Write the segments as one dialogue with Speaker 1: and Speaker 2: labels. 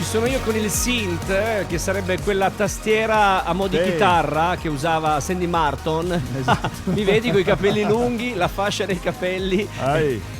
Speaker 1: ci sono io con il synth, che sarebbe quella tastiera a mo' di chitarra che usava Sandy Martin.
Speaker 2: Esatto.
Speaker 1: Mi vedi con i capelli lunghi, la fascia dei capelli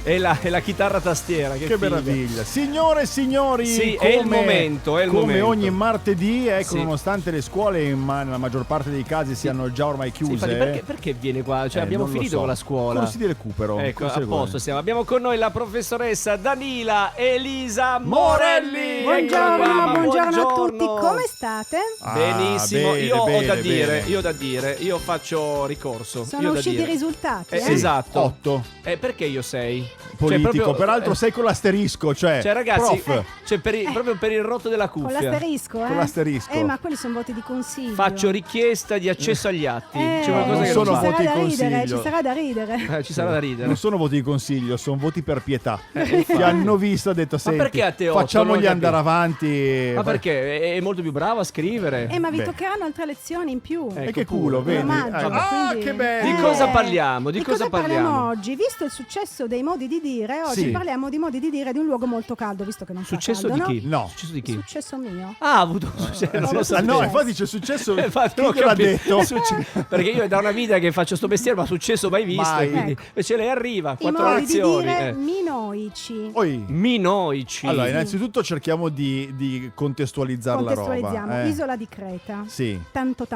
Speaker 1: e la chitarra tastiera. Che
Speaker 2: meraviglia. Signore e signori,
Speaker 1: sì, è il momento.
Speaker 2: Come ogni martedì, ecco, nonostante le scuole nella maggior parte dei casi siano già ormai chiuse.
Speaker 1: Sì, perché viene qua? Cioè, abbiamo finito con la scuola.
Speaker 2: Corsi di recupero.
Speaker 1: Ecco, a posto siamo. Abbiamo con noi la professoressa Danila Elisa Morelli.
Speaker 3: Buongiorno a tutti, come state?
Speaker 1: Benissimo,
Speaker 2: bene,
Speaker 1: io ho da
Speaker 2: bene.
Speaker 1: dire, io faccio ricorso.
Speaker 3: Sono usciti i risultati.
Speaker 1: Esatto.
Speaker 2: 8.
Speaker 1: Perché io 6?
Speaker 2: Politico,
Speaker 1: proprio,
Speaker 2: peraltro 6 con l'asterisco, cioè
Speaker 1: ragazzi,
Speaker 2: prof.
Speaker 1: proprio per il rotto della cuffia.
Speaker 3: Con l'asterisco,
Speaker 2: Con l'asterisco.
Speaker 3: ma quelli sono voti di consiglio.
Speaker 1: Faccio richiesta di accesso agli atti. C'è qualcosa
Speaker 2: non
Speaker 1: che
Speaker 2: sono
Speaker 1: non va.
Speaker 2: voti di consiglio.
Speaker 3: Ci sarà da ridere.
Speaker 1: Ci sarà da ridere.
Speaker 2: Non sono voti di consiglio, sono voti per pietà. Ti hanno visto, ha detto senti,
Speaker 1: perché a te 8?
Speaker 2: facciamogli andare avanti.
Speaker 1: Ma perché? È molto più brava a scrivere.
Speaker 3: Ma vi toccheranno altre lezioni in più.
Speaker 2: E che culo,
Speaker 3: In
Speaker 2: vedi?
Speaker 3: omaggio, quindi-
Speaker 2: che bello.
Speaker 1: Di cosa parliamo?
Speaker 3: Di cosa parliamo oggi? Visto il successo dei modi di dire, oggi parliamo di modi di dire di un luogo molto caldo, visto che non fa
Speaker 1: Successo
Speaker 3: caldo,
Speaker 1: di chi?
Speaker 2: No.
Speaker 1: Successo di chi?
Speaker 3: Successo mio.
Speaker 1: Ha avuto successo.
Speaker 2: No, infatti c'è successo.
Speaker 1: Infatti,
Speaker 2: Chi gliel'ha detto?
Speaker 1: Perché io è da una vita che faccio sto mestiere, ma successo mai visto.
Speaker 2: Mai.
Speaker 1: Quindi, invece lei arriva,
Speaker 3: I
Speaker 1: 4
Speaker 3: modi
Speaker 1: lezioni.
Speaker 3: di dire minoici.
Speaker 1: Minoici.
Speaker 2: Allora, innanzitutto cerchiamo di contestualizzare la roba.
Speaker 3: Contestualizziamo. Isola di Creta.
Speaker 2: Sì.
Speaker 3: Tanto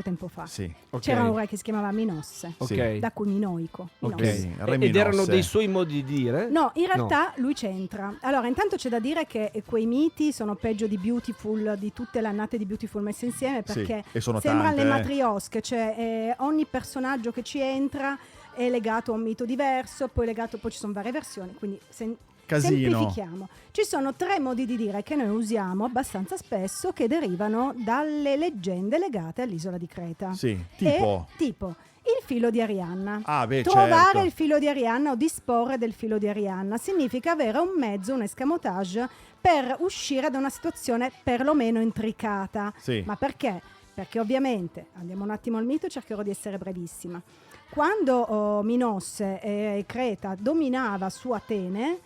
Speaker 3: tempo fa.
Speaker 2: Sì.
Speaker 3: C'era un re che si chiamava Minosse.
Speaker 1: Ok.
Speaker 3: Da cui minoico.
Speaker 2: Ok.
Speaker 3: Minosse.
Speaker 2: Re
Speaker 1: Ed erano
Speaker 2: Minosse.
Speaker 1: dei suoi modi di dire?
Speaker 3: No, in realtà lui c'entra. Allora, intanto c'è da dire che quei miti sono peggio di Beautiful, di tutte le annate di Beautiful messe insieme, perché
Speaker 2: e sono
Speaker 3: sembrano
Speaker 2: tante,
Speaker 3: le matriosche, cioè ogni personaggio che ci entra è legato a un mito diverso, poi ci sono varie versioni, quindi
Speaker 2: Casino.
Speaker 3: semplifichiamo. Ci sono 3 modi di dire che noi usiamo abbastanza spesso che derivano dalle leggende legate all'isola di Creta.
Speaker 2: Sì,
Speaker 3: Tipo il filo di Arianna.
Speaker 2: Trovare
Speaker 3: Trovare il filo di Arianna o disporre del filo di Arianna significa avere un mezzo, un escamotage per uscire da una situazione perlomeno intricata.
Speaker 2: Sì.
Speaker 3: Ma perché? Perché ovviamente, andiamo un attimo al mito e cercherò di essere brevissima. Quando Minosse e Creta dominava su Atene,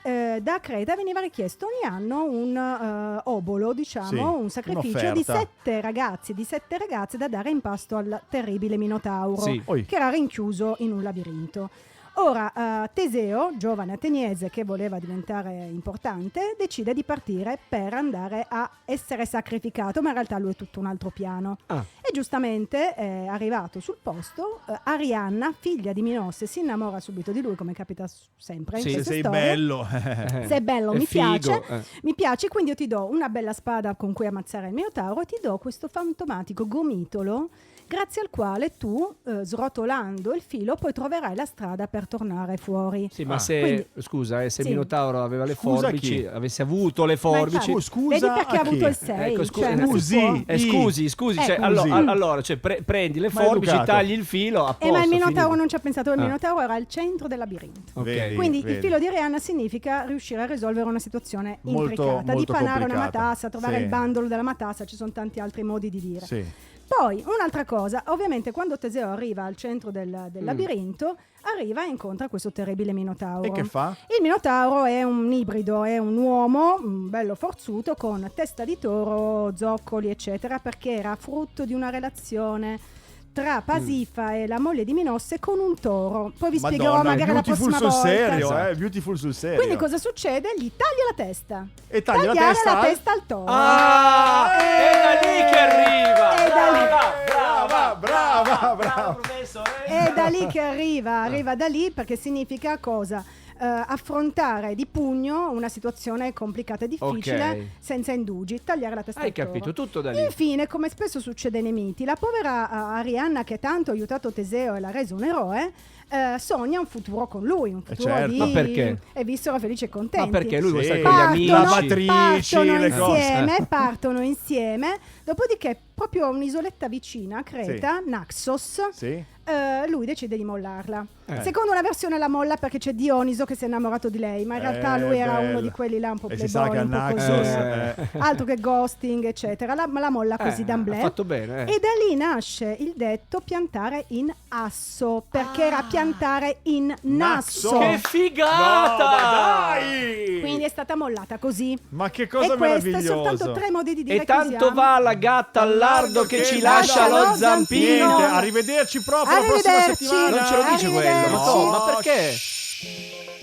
Speaker 3: da Creta veniva richiesto ogni anno un obolo, diciamo, un sacrificio di 7 ragazzi, di 7 ragazze da dare in pasto al terribile Minotauro, che era rinchiuso in un labirinto. Ora Teseo, giovane ateniese che voleva diventare importante, decide di partire per andare a essere sacrificato, ma in realtà lui è tutto un altro piano. E giustamente è arrivato sul posto, Arianna, figlia di Minosse, si innamora subito di lui, come capita sempre in queste
Speaker 2: sei
Speaker 3: storie.
Speaker 2: bello.
Speaker 3: Sei bello, mi
Speaker 1: figo,
Speaker 3: piace. Mi piace, quindi io ti do una bella spada con cui ammazzare il Minotauro e ti do questo fantomatico gomitolo grazie al quale tu, srotolando il filo, poi troverai la strada per tornare fuori.
Speaker 1: Sì, ma se il Minotauro aveva le
Speaker 2: Scusa
Speaker 1: forbici,
Speaker 2: chi?
Speaker 1: avesse avuto le forbici...
Speaker 2: Scusa,
Speaker 3: vedi perché ha
Speaker 2: a chi?
Speaker 3: avuto il 6?
Speaker 1: Ecco,
Speaker 3: cioè, non si può.
Speaker 1: Scusi, cioè, allora, cioè, prendi le forbici,
Speaker 2: educato.
Speaker 1: tagli il filo, a posto,
Speaker 3: Ma il Minotauro
Speaker 1: finito.
Speaker 3: non ci ha pensato, il Minotauro era al centro del labirinto.
Speaker 1: Ok.
Speaker 3: Quindi il filo di Arianna significa riuscire a risolvere una situazione
Speaker 2: Molto,
Speaker 3: intricata,
Speaker 2: molto
Speaker 3: dipanare una
Speaker 2: complicata.
Speaker 3: matassa, trovare il bandolo della matassa, ci sono tanti altri modi di dire.
Speaker 2: Sì.
Speaker 3: Poi un'altra cosa, ovviamente quando Teseo arriva al centro del labirinto, arriva e incontra questo terribile Minotauro.
Speaker 2: E che fa?
Speaker 3: Il Minotauro è un ibrido, è un uomo bello forzuto con testa di toro, zoccoli eccetera, perché era frutto di una relazione tra Pasifa e la moglie di Minosse con un toro. Poi vi spiegherò magari la prossima volta.
Speaker 2: Serio, Beautiful sul serio.
Speaker 3: Quindi cosa succede? Gli taglia la testa.
Speaker 2: E taglia la
Speaker 3: Tagliare
Speaker 2: testa
Speaker 3: la testa al toro.
Speaker 1: È da lì che arriva!
Speaker 3: È da lì.
Speaker 2: Brava.
Speaker 1: professore!
Speaker 3: È da lì che arriva da lì perché significa cosa? Affrontare di pugno una situazione complicata e difficile senza indugi, tagliare la testa al toro.
Speaker 1: Hai capito, tutto da lì.
Speaker 3: Infine, come spesso succede nei miti, la povera Arianna che tanto ha aiutato Teseo e l'ha reso un eroe, sogna un futuro con lui, un futuro
Speaker 2: certo.
Speaker 3: di...
Speaker 1: Ma perché?
Speaker 3: E vissero felici e contenti.
Speaker 1: Ma perché lui vuole
Speaker 2: Sì.
Speaker 1: stare con gli amici?
Speaker 2: Lavatrici, le cose.
Speaker 3: Partono insieme, dopodiché proprio a un'isoletta vicina, Creta, Naxos, lui decide di mollarla. Secondo una versione la molla perché c'è Dioniso che si è innamorato di lei, ma in realtà lui era uno di quelli là un po'
Speaker 2: E si sa che
Speaker 3: playboy, un po' così, altro che ghosting eccetera, la molla così d'amblè.
Speaker 1: Ha fatto bene.
Speaker 3: E da lì nasce il detto piantare in asso, perché era piantare in nasso.
Speaker 1: Che figata!
Speaker 2: No, ma dai!
Speaker 3: Quindi è stata mollata così.
Speaker 2: Ma che cosa
Speaker 3: e questi
Speaker 2: meraviglioso.
Speaker 3: soltanto 3 modi di dire
Speaker 1: E
Speaker 3: chi
Speaker 1: tanto
Speaker 3: siamo.
Speaker 1: va la gatta al lardo che ci lascia lo zampino.
Speaker 2: Niente, arrivederci proprio la prossima
Speaker 3: Arrivederci.
Speaker 2: settimana.
Speaker 1: Non ce lo dice quello.
Speaker 3: Arrivederci.
Speaker 1: Ma perché?
Speaker 2: Shh.